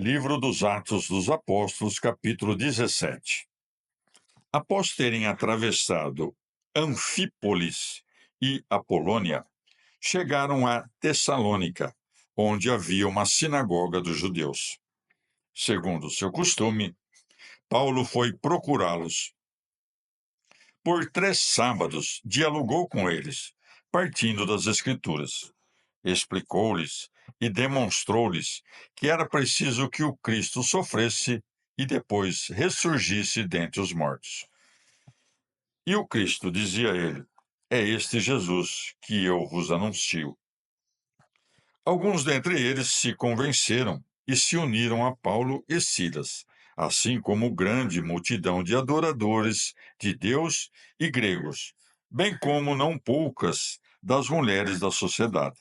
Livro dos Atos dos Apóstolos, capítulo 17. Após terem atravessado Anfípolis e Apolônia, chegaram a Tessalônica, onde havia uma sinagoga dos judeus. Segundo seu costume, Paulo foi procurá-los. Por 3 sábados, dialogou com eles, partindo das Escrituras. Explicou-lhes e demonstrou-lhes que era preciso que o Cristo sofresse e depois ressurgisse dentre os mortos. E o Cristo, dizia ele, é este Jesus que eu vos anuncio. Alguns dentre eles se convenceram e se uniram a Paulo e Silas, assim como grande multidão de adoradores de Deus e gregos, bem como não poucas das mulheres da sociedade.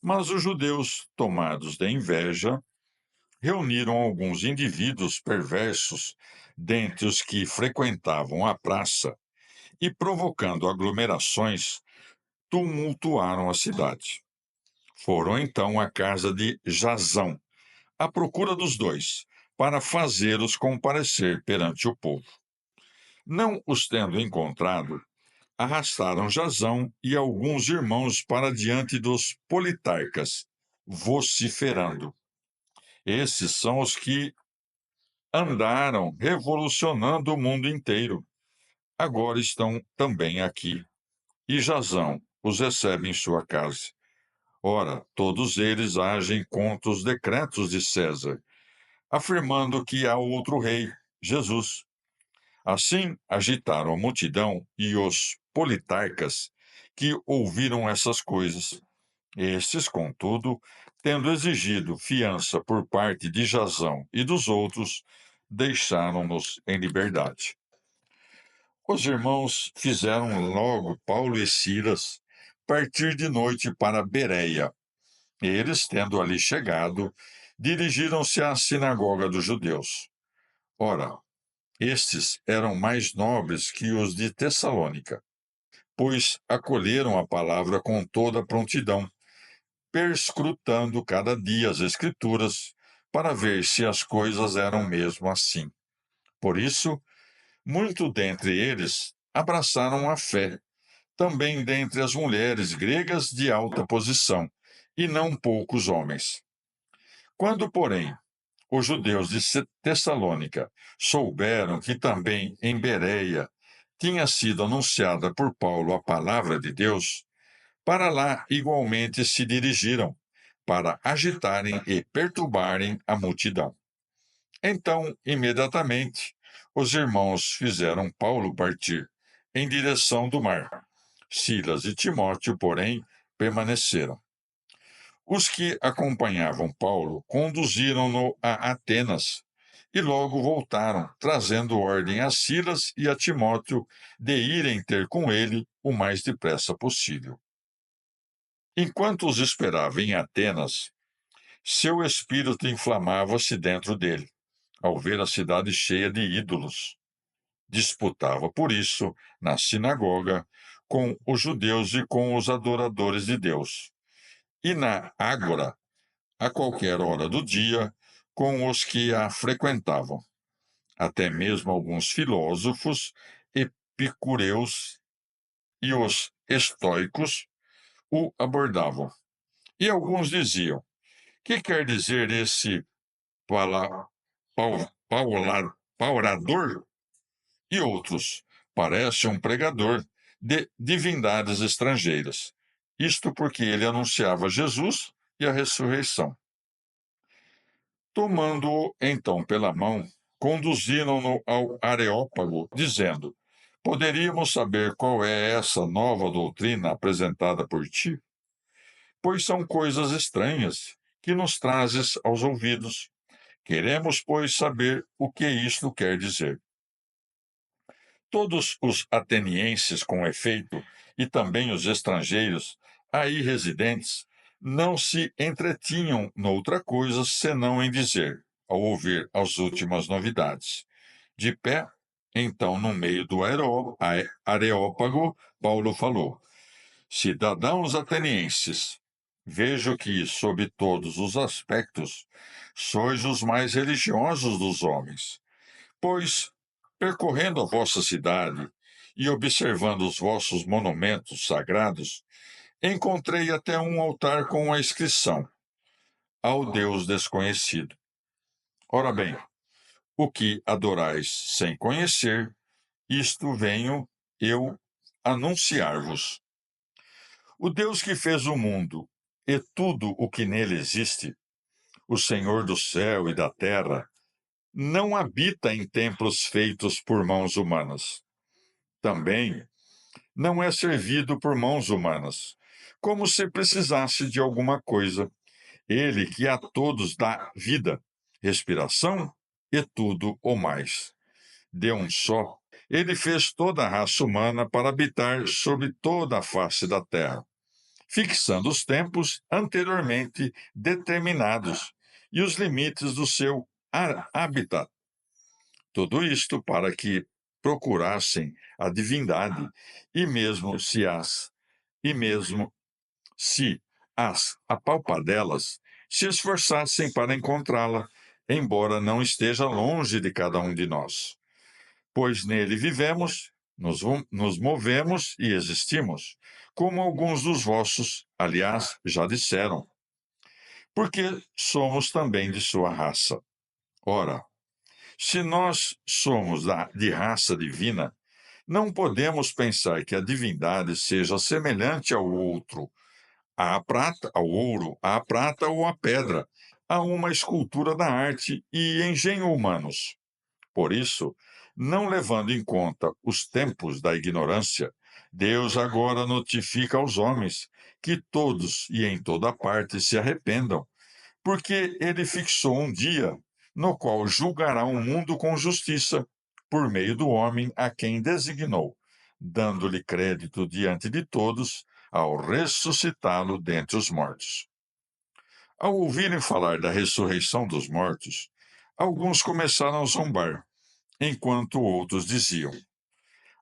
Mas os judeus, tomados de inveja, reuniram alguns indivíduos perversos dentre os que frequentavam a praça e, provocando aglomerações, tumultuaram a cidade. Foram então à casa de Jasão, à procura dos dois, para fazê-los comparecer perante o povo. Não os tendo encontrado, arrastaram Jasão e alguns irmãos para diante dos politarcas, vociferando. Esses são os que andaram revolucionando o mundo inteiro. Agora estão também aqui. E Jasão os recebe em sua casa. Ora, todos eles agem contra os decretos de César, afirmando que há outro rei, Jesus. Assim, agitaram a multidão e os politarcas que ouviram essas coisas. Estes, contudo, tendo exigido fiança por parte de Jasão e dos outros, deixaram-nos em liberdade. Os irmãos fizeram logo Paulo e Silas partir de noite para Bereia. Eles, tendo ali chegado, dirigiram-se à sinagoga dos judeus. Ora, estes eram mais nobres que os de Tessalônica, pois acolheram a palavra com toda a prontidão, perscrutando cada dia as Escrituras, para ver se as coisas eram mesmo assim. Por isso, muito dentre eles abraçaram a fé, também dentre as mulheres gregas de alta posição, e não poucos homens. Quando, porém, os judeus de Tessalônica souberam que também em Bereia tinha sido anunciada por Paulo a palavra de Deus, para lá igualmente se dirigiram, para agitarem e perturbarem a multidão. Então, imediatamente, os irmãos fizeram Paulo partir em direção do mar. Silas e Timóteo, porém, permaneceram. Os que acompanhavam Paulo conduziram-no a Atenas e logo voltaram, trazendo ordem a Silas e a Timóteo de irem ter com ele o mais depressa possível. Enquanto os esperava em Atenas, seu espírito inflamava-se dentro dele, ao ver a cidade cheia de ídolos. Disputava, por isso, na sinagoga, com os judeus e com os adoradores de Deus. E na ágora, a qualquer hora do dia, com os que a frequentavam. Até mesmo alguns filósofos, epicureus e os estoicos o abordavam. E alguns diziam: que quer dizer esse pala, paurador? E outros: parece um pregador de divindades estrangeiras. Isto porque ele anunciava Jesus e a ressurreição. Tomando-o então pela mão, conduziram-no ao Areópago, dizendo: poderíamos saber qual é essa nova doutrina apresentada por ti? Pois são coisas estranhas que nos trazes aos ouvidos. Queremos, pois, saber o que isto quer dizer. Todos os atenienses, com efeito, e também os estrangeiros aí residentes, não se entretinham noutra coisa senão em dizer, ao ouvir as últimas novidades. De pé, então, no meio do Areópago, Paulo falou: cidadãos atenienses, Vejo que, sob todos os aspectos, sois os mais religiosos dos homens. Pois, percorrendo a vossa cidade e observando os vossos monumentos sagrados, encontrei até um altar com a inscrição: Ao Deus desconhecido. Ora bem, o que adorais sem conhecer, isto venho eu anunciar-vos. O Deus que fez o mundo e tudo o que nele existe, o Senhor do céu e da terra, não habita em templos feitos por mãos humanas. Também não é servido por mãos humanas, como se precisasse de alguma coisa. Ele que a todos dá vida, respiração e tudo o mais. De um só, ele fez toda a raça humana para habitar sobre toda a face da terra, fixando os tempos anteriormente determinados e os limites do seu habitat. Tudo isto para que procurassem a divindade e mesmo se as apalpadelas se esforçassem para encontrá-la, embora não esteja longe de cada um de nós. Pois nele vivemos, nos movemos e existimos, como alguns dos vossos, aliás, já disseram, porque somos também de sua raça. Ora, se nós somos de raça divina, não podemos pensar que a divindade seja semelhante ao outro, à prata, ao ouro, à prata ou à pedra, a uma escultura da arte e engenho humanos. Por isso, não levando em conta os tempos da ignorância, Deus agora notifica aos homens que todos e em toda parte se arrependam, porque ele fixou um dia no qual julgará o mundo com justiça, por meio do homem a quem designou, dando-lhe crédito diante de todos ao ressuscitá-lo dentre os mortos. Ao ouvirem falar da ressurreição dos mortos, alguns começaram a zombar, enquanto outros diziam: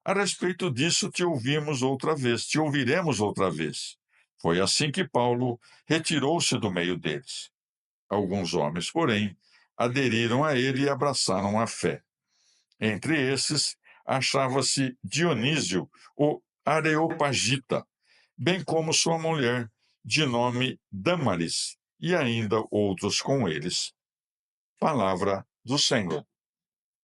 A respeito disso te ouviremos outra vez. Foi assim que Paulo retirou-se do meio deles. Alguns homens, porém, aderiram a ele e abraçaram a fé. Entre esses, achava-se Dionísio, o Areopagita, bem como sua mulher, de nome Dâmaris, e ainda outros com eles. Palavra do Senhor.